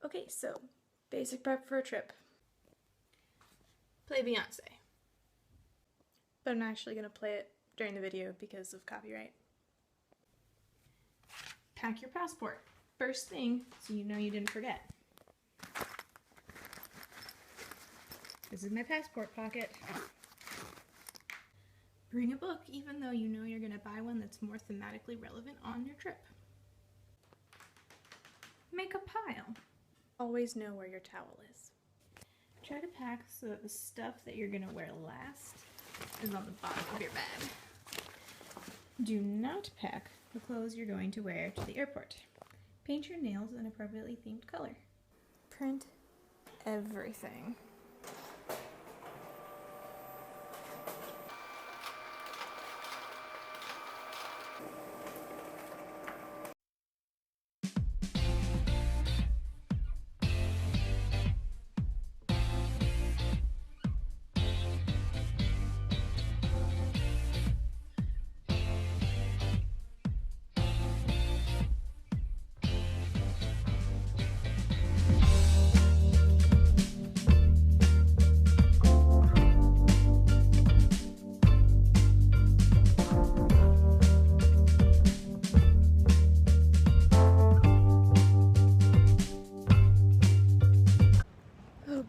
Okay, so basic prep for a trip. Play Beyonce. But I'm not actually going to play it during the video because of copyright. Pack your passport. First thing, so you know you didn't forget. This is my passport pocket. Bring a book, even though you know you're going to buy one that's more thematically relevant on your trip. Make a pile. Always know where your towel is. Try to pack so that the stuff that you're going to wear last is on the bottom of your bag. Do not pack the clothes you're going to wear to the airport. Paint your nails an appropriately themed color. Print everything.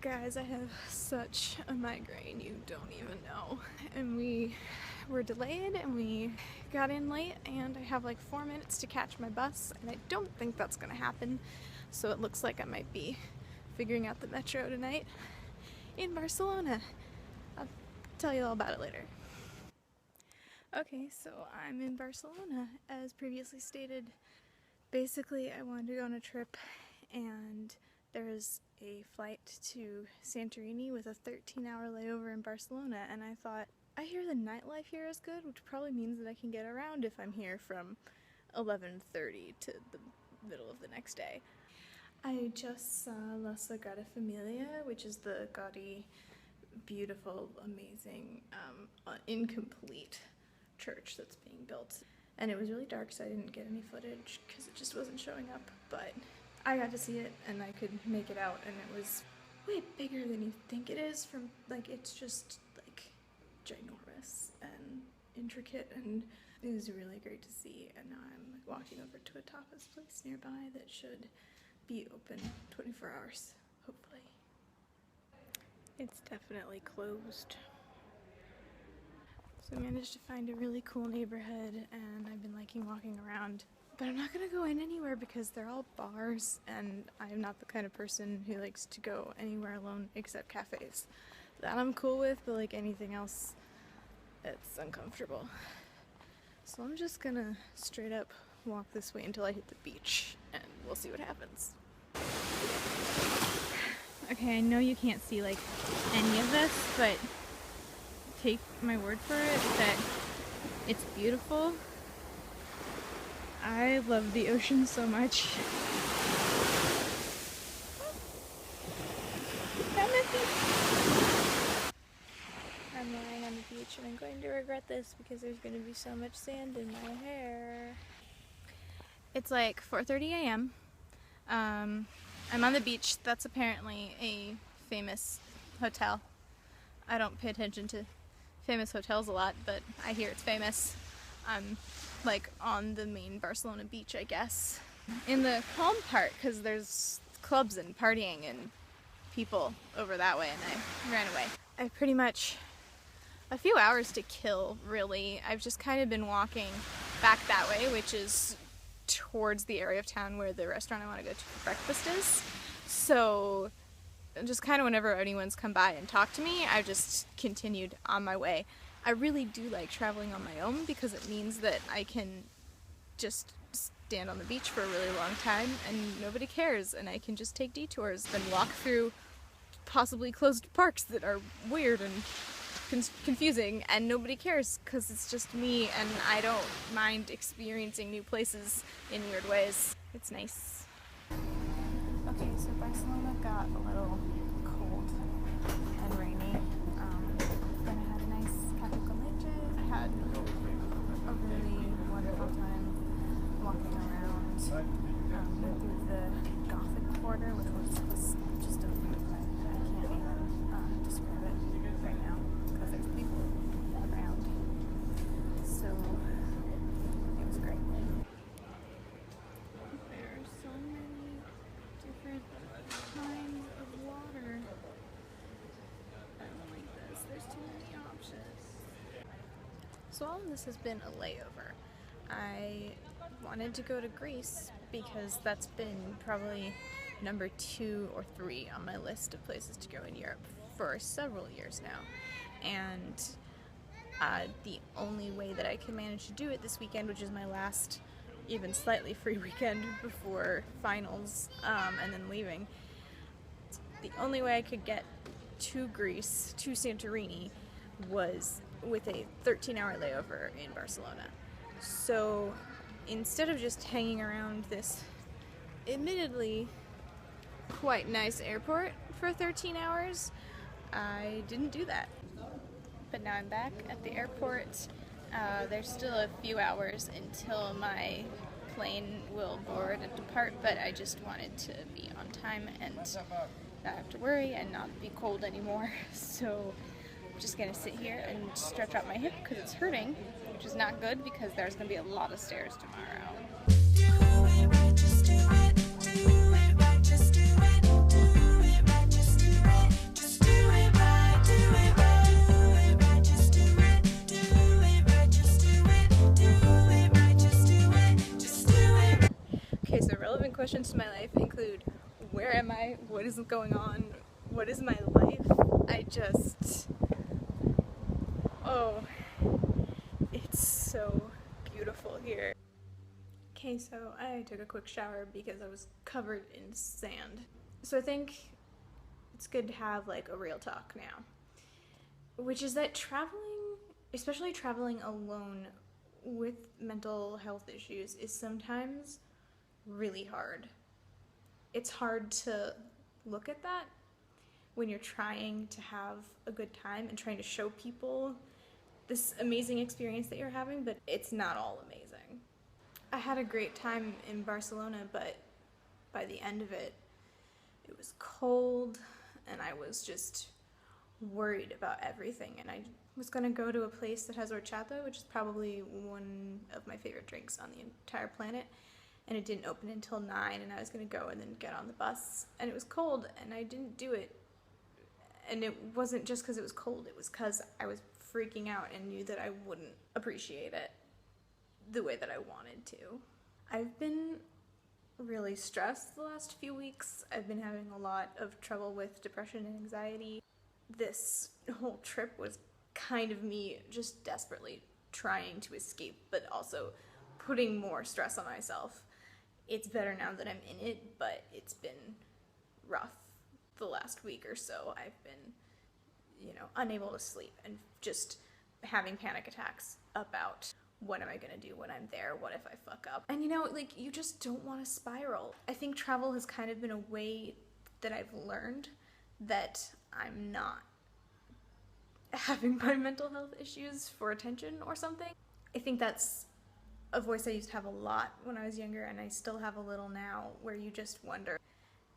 Guys, I have such a migraine, you don't even know. And we were delayed and we got in late and I have like 4 minutes to catch my bus and I don't think that's gonna happen. So it looks like I might be figuring out the metro tonight in Barcelona. I'll tell you all about it later. Okay, so I'm in Barcelona as previously stated. Basically, I wanted to go on a trip and there's a flight to Santorini with a 13-hour layover in Barcelona, and I thought, I hear the nightlife here is good, which probably means that I can get around if I'm here from 11:30 to the middle of the next day. I just saw La Sagrada Familia, which is the gaudy, beautiful, amazing, incomplete church that's being built. And it was really dark, so I didn't get any footage because it just wasn't showing up, but I got to see it and I could make it out, and it was way bigger than you think it is. From like, it's just like ginormous and intricate, and it was really great to see. And now I'm like walking over to a tapas place nearby that should be open 24 hours, hopefully. It's definitely closed. So I managed to find a really cool neighborhood and I've been liking walking around. But I'm not gonna go in anywhere because they're all bars and I'm not the kind of person who likes to go anywhere alone except cafes. That I'm cool with, but like anything else, it's uncomfortable. So I'm just gonna straight up walk this way until I hit the beach and we'll see what happens. Okay, I know you can't see like any of this, but take my word for it that it's beautiful. I love the ocean so much. I'm lying on the beach and I'm going to regret this because there's going to be so much sand in my hair. It's like 4:30 a.m. I'm on the beach. That's apparently a famous hotel. I don't pay attention to famous hotels a lot, but I hear it's famous. I'm like on the main Barcelona beach, I guess. In the calm part, because there's clubs and partying and people over that way, and I ran away. I have pretty much a few hours to kill, really. I've just kind of been walking back that way, which is towards the area of town where the restaurant I want to go to for breakfast is. So just kind of whenever anyone's come by and talked to me, I've just continued on my way. I really do like traveling on my own because it means that I can just stand on the beach for a really long time and nobody cares, and I can just take detours and walk through possibly closed parks that are weird and confusing, and nobody cares because it's just me and I don't mind experiencing new places in weird ways. It's nice. Okay, so Barcelona got a little cold and rainy. Then I had a nice café con leche. I had a really wonderful time walking around. Went through the Gothic quarter, which was Roswell, and this has been a layover. I wanted to go to Greece because that's been probably number 2 or 3 on my list of places to go in Europe for several years now. And the only way that I can manage to do it this weekend, which is my last even slightly free weekend before finals and then leaving, the only way I could get to Greece, to Santorini, was with a 13-hour layover in Barcelona. So instead of just hanging around this admittedly quite nice airport for 13 hours, I didn't do that. But now I'm back at the airport. There's still a few hours until my plane will board and depart, but I just wanted to be on time and not have to worry and not be cold anymore. So I'm just gonna sit here and stretch out my hip because it's hurting, which is not good because there's gonna be a lot of stairs tomorrow. Okay, so relevant questions to my life include: where am I? What is going on? What is my life? Oh, it's so beautiful here. Okay, so I took a quick shower because I was covered in sand. So I think it's good to have like a real talk now, which is that traveling, especially traveling alone with mental health issues, is sometimes really hard. It's hard to look at that when you're trying to have a good time and trying to show people this amazing experience that you're having, but it's not all amazing. I had a great time in Barcelona, but by the end of it, it was cold and I was just worried about everything. And I was gonna go to a place that has horchata, which is probably one of my favorite drinks on the entire planet. And it didn't open until 9, and I was gonna go and then get on the bus. And it was cold, and I didn't do it. And it wasn't just because it was cold, it was because I was freaking out and knew that I wouldn't appreciate it the way that I wanted to. I've been really stressed the last few weeks. I've been having a lot of trouble with depression and anxiety. This whole trip was kind of me just desperately trying to escape, but also putting more stress on myself. It's better now that I'm in it, but it's been rough the last week or so. I've been, unable to sleep and just having panic attacks about what am I gonna do when I'm there? What if I fuck up? And you just don't want to spiral. I think travel has kind of been a way that I've learned that I'm not having my mental health issues for attention or something. I think that's a voice I used to have a lot when I was younger, and I still have a little now, where you just wonder,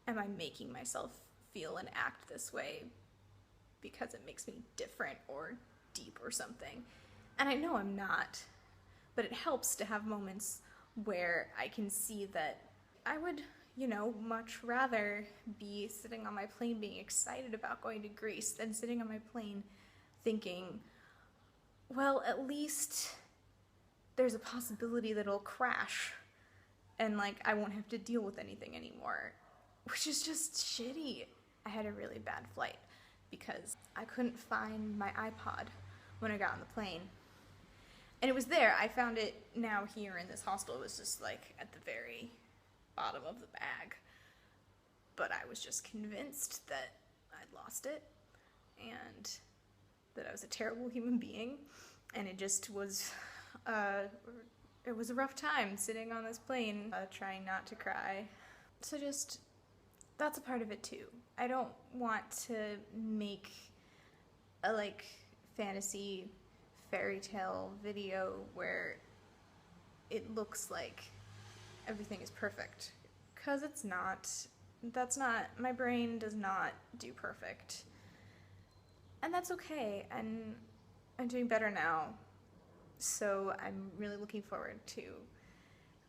am I making myself feel and act this way because it makes me different or deep or something? And I know I'm not, but it helps to have moments where I can see that I would, much rather be sitting on my plane being excited about going to Greece than sitting on my plane thinking, well, at least there's a possibility that it'll crash and I won't have to deal with anything anymore, which is just shitty. I had a really bad flight because I couldn't find my iPod when I got on the plane. And it was there. I found it now here in this hostel. It was just at the very bottom of the bag. But I was just convinced that I'd lost it and that I was a terrible human being. And it just was, it was a rough time sitting on this plane, trying not to cry. So that's a part of it too. I don't want to make a fantasy fairy tale video where it looks like everything is perfect, because it's not. That's not, my brain does not do perfect. And that's okay, and I'm doing better now. So I'm really looking forward to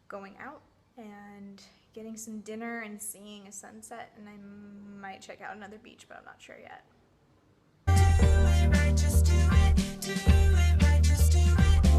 going out and getting some dinner and seeing a sunset, and I might check out another beach, but I'm not sure yet. Do it right, just do it. Do it right, just do it.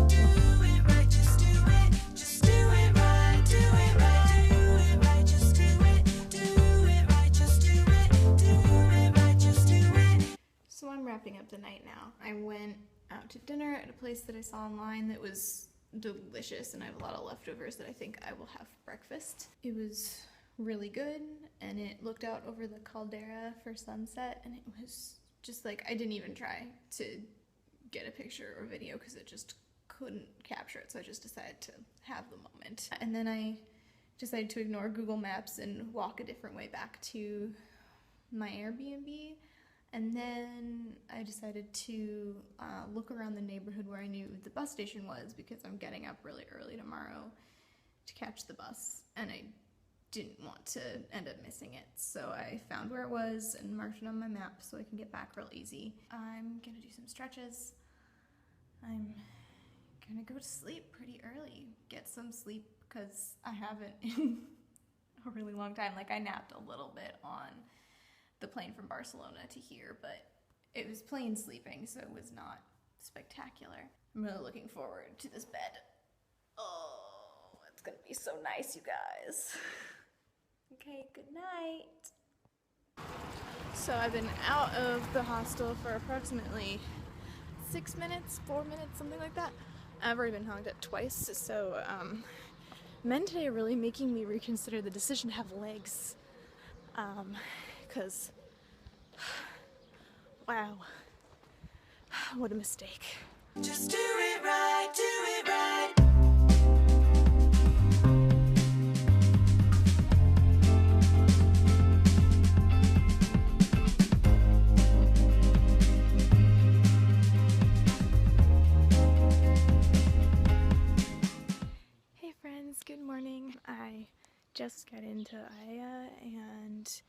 up the night now. I went out to dinner at a place that I saw online that was delicious, and I have a lot of leftovers that I think I will have for breakfast. It was really good, and it looked out over the caldera for sunset, and it was just like, I didn't even try to get a picture or video because it just couldn't capture it, so I just decided to have the moment. And then I decided to ignore Google Maps and walk a different way back to my Airbnb. And then I decided to look around the neighborhood where I knew the bus station was, because I'm getting up really early tomorrow to catch the bus, and I didn't want to end up missing it. So I found where it was and marked it on my map so I can get back real easy. I'm gonna do some stretches. I'm gonna go to sleep pretty early, get some sleep, because I haven't in a really long time. Like, I napped a little bit on the plane from Barcelona to here, but it was plain sleeping, so it was not spectacular. I'm really looking forward to this bed. Oh, it's gonna be so nice, you guys. Okay, good night. So I've been out of the hostel for approximately 6 minutes, 4 minutes, something like that. I've already been honked at twice, so men today are really making me reconsider the decision to have legs. Because, wow, what a mistake. Just do it right, do it right. Hey friends, good morning. I just got into Aya and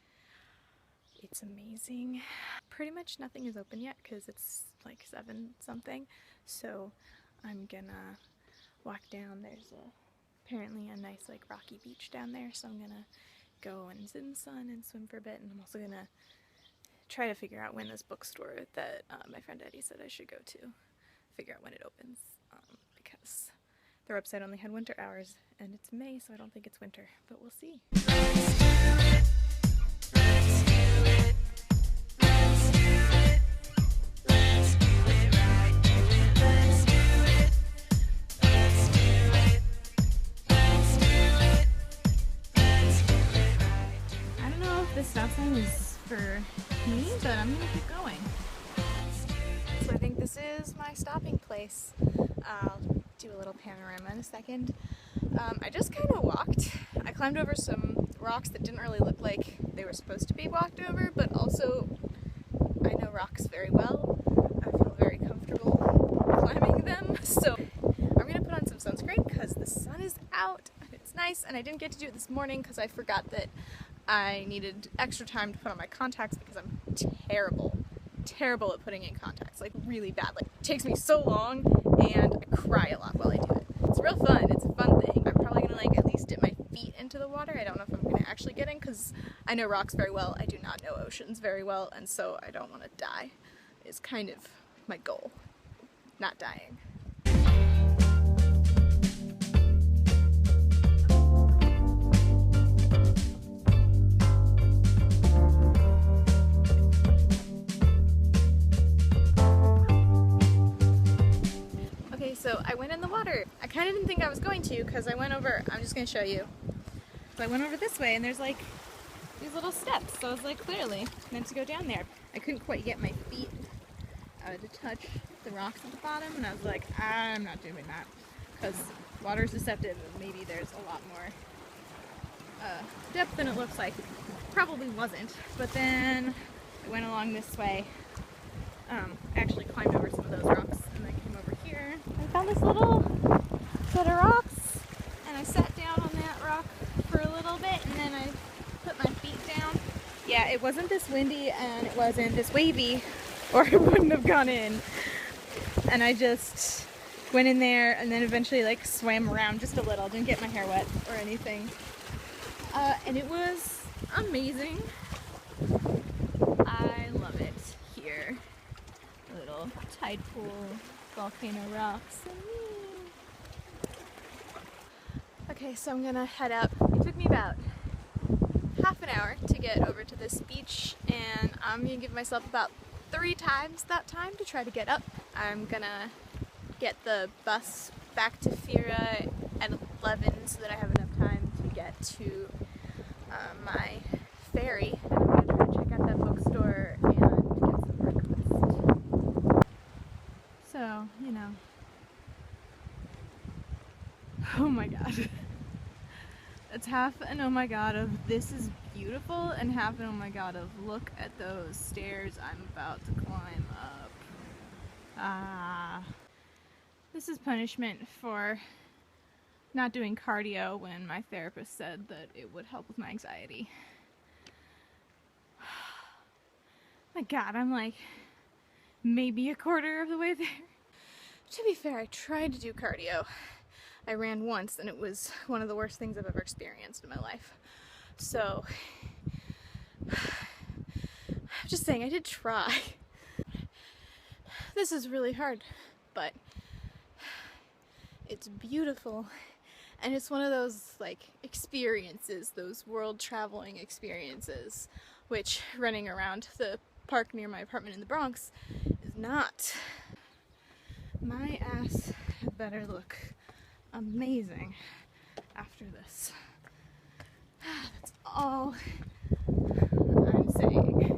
it's amazing. Pretty much nothing is open yet because it's like 7 something. So I'm gonna walk down. There's apparently a nice like rocky beach down there. So I'm gonna go and sit in the sun and swim for a bit. And I'm also gonna try to figure out when this bookstore that my friend Eddie said I should go to, figure out when it opens, because their website only had winter hours and it's May, so I don't think it's winter, but we'll see. This stop sign is for me, but I'm gonna keep going. So I think this is my stopping place. I'll do a little panorama in a second. I just kind of walked. I climbed over some rocks that didn't really look like they were supposed to be walked over, but also I know rocks very well. I feel very comfortable climbing them. So I'm gonna put on some sunscreen because the sun is out and it's nice, and I didn't get to do it this morning because I forgot that I needed extra time to put on my contacts because I'm terrible at putting in contacts, like really bad. Like, it takes me so long and I cry a lot while I do it. It's real fun, it's a fun thing. I'm probably gonna like at least dip my feet into the water. I don't know if I'm gonna actually get in because I know rocks very well. I do not know oceans very well, and so I don't want to die is kind of my goal, not dying. So I went in the water. I kind of didn't think I was going to because I went over, I'm just going to show you. So I went over this way and there's like these little steps. So I was like, clearly meant to go down there. I couldn't quite get my feet to touch the rocks at the bottom, and I was like, I'm not doing that because water is deceptive and maybe there's a lot more depth than it looks like. Probably wasn't, but then I went along this way. Actually climbed over some of those rocks and then came over here. I found this little set of rocks and I sat down on that rock for a little bit and then I put my feet down. Yeah, it wasn't this windy and it wasn't this wavy or it wouldn't have gone in. And I just went in there and then eventually like swam around just a little. Didn't get my hair wet or anything. And it was amazing. I love it here. Little tide pool, volcano rocks. Okay, so I'm gonna head up. It took me about half an hour to get over to this beach, and I'm gonna give myself about 3 times that time to try to get up. I'm gonna get the bus back to Fira at 11 so that I have enough time to get to my ferry. And I'm gonna try to check out that bookstore and get some breakfast. So, you know. Oh my god. It's half an oh my god of this is beautiful and half an oh my god of look at those stairs I'm about to climb up. Ah. This is punishment for not doing cardio when my therapist said that it would help with my anxiety. My god, I'm like maybe a quarter of the way there. To be fair, I tried to do cardio. I ran once and it was one of the worst things I've ever experienced in my life. So, I'm just saying I did try. This is really hard, but it's beautiful. And it's one of those like experiences, those world traveling experiences, which running around the park near my apartment in the Bronx is not. My ass had better look amazing after this. That's all I'm saying.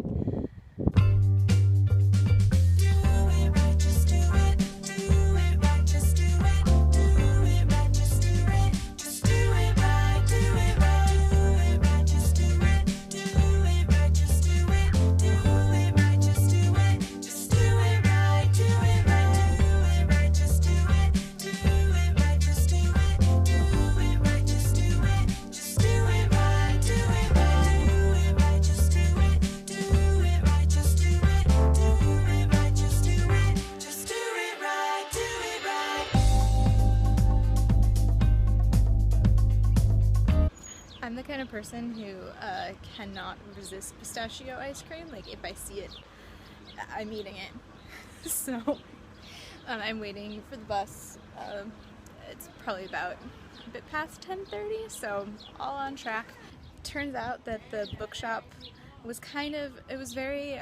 I'm the kind of person who cannot resist pistachio ice cream. Like if I see it, I'm eating it. So I'm waiting for the bus. It's probably about a bit past 10:30, so all on track. Turns out that the bookshop was it was very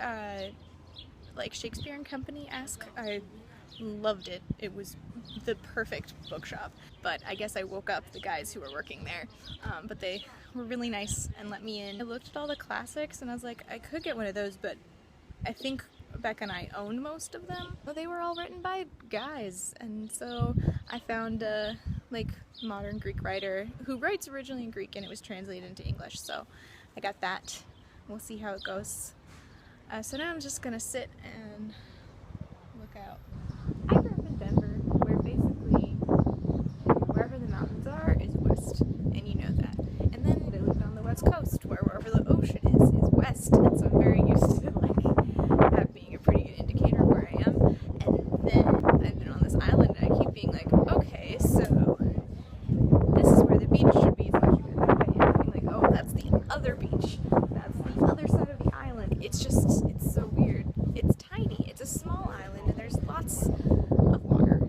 like Shakespeare and Company-esque. I loved it. It was the perfect bookshop. But I guess I woke up the guys who were working there. But they were really nice and let me in. I looked at all the classics and I was like, I could get one of those, but I think Becca and I owned most of them. But they were all written by guys. And so I found a like modern Greek writer who writes originally in Greek and it was translated into English. So I got that. We'll see how it goes. So now I'm just gonna sit and look out. I grew up in Denver, where basically wherever the mountains are is west, and you know that. And then I lived on the west coast, where wherever the ocean is west, and so I'm very used to like that being a pretty good indicator of where I am. And then I've been on this island, and I keep being like, okay, so this is where the beach should be. So I should go that way. And I'm being like, oh, that's the other beach. That's the other side of the island. It's so weird. It's tiny. It's a small island, and there's lots of water.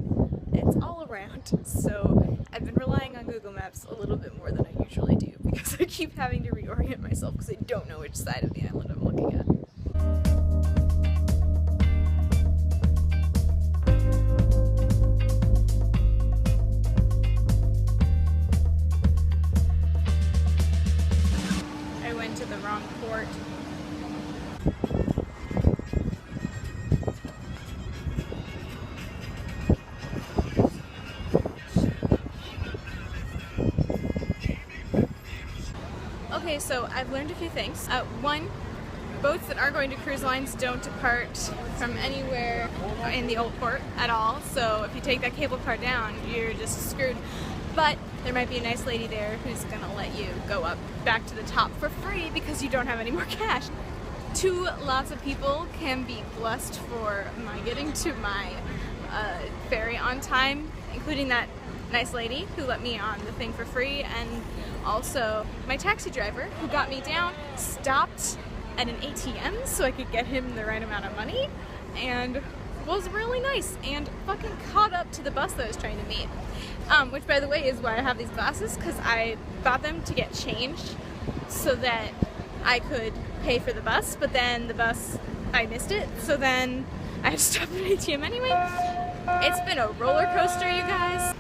It's all around. So I've been relying on Google Maps a little bit more than I usually do because I keep having to reorient myself because I don't know which side of the island I'm looking at. I went to the wrong port. Okay, so I've learned a few things. One, boats that are going to cruise lines don't depart from anywhere in the old port at all, so if you take that cable car down, you're just screwed. But there might be a nice lady there who's gonna let you go up back to the top for free because you don't have any more cash. 2 lots of people can be blessed for my getting to my ferry on time, including that nice lady who let me on the thing for free, and also my taxi driver who got me down, stopped at an ATM so I could get him the right amount of money, and was really nice, and fucking caught up to the bus that I was trying to meet. Which, by the way, is why I have these glasses, because I bought them to get changed so that I could pay for the bus, but then the bus I missed it, so then I had to stop at ATM anyway. It's been a roller coaster, you guys.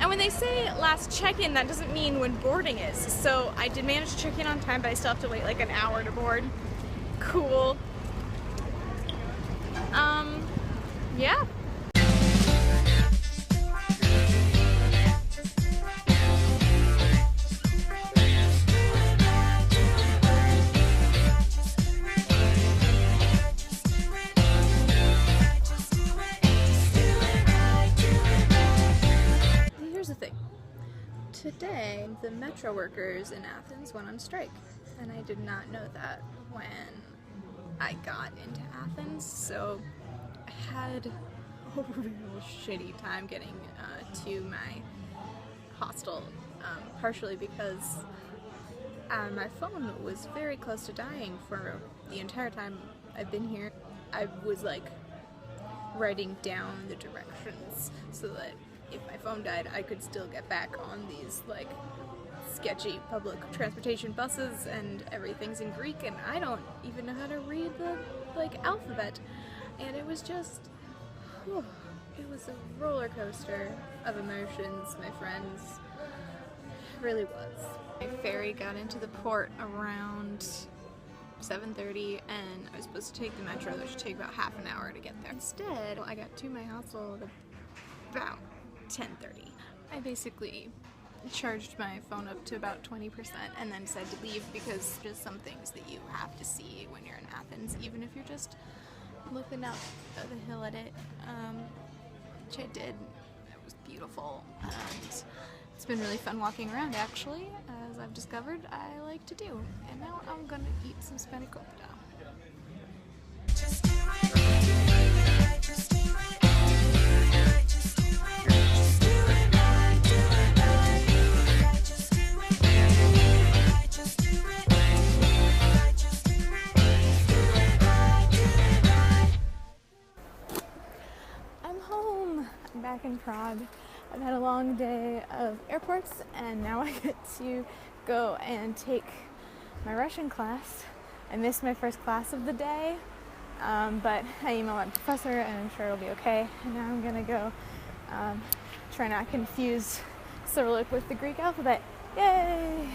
And when they say last check-in, that doesn't mean when boarding is. So I did manage to check in on time, but I still have to wait like an hour to board. Cool. Yeah. Here's the thing. Today, the metro workers in Athens went on strike, and I did not know that when I got into Athens, so I had a real shitty time getting to my hostel, partially because my phone was very close to dying for the entire time I've been here. I was like writing down the directions so that if my phone died, I could still get back on these like sketchy public transportation buses, and everything's in Greek, and I don't even know how to read the like alphabet. And it was just, whew, it was a roller coaster of emotions, my friends. It really was. My ferry got into the port around 7:30, and I was supposed to take the metro, which should take about half an hour to get there. Instead, I got to my hostel at about 10:30. I basically charged my phone up to about 20% and then decided to leave because just some things that you have to see when you're in Athens, even if you're just looking up the hill at it, which I did. It was beautiful, and it's been really fun walking around, actually, as I've discovered I like to do. And now I'm gonna eat some spanakopita. Just do it, just do it. Back in Prague. I've had a long day of airports, and now I get to go and take my Russian class. I missed my first class of the day, but I emailed my professor and I'm sure it'll be okay. And now I'm gonna go try not confuse Cyrillic with the Greek alphabet. Yay!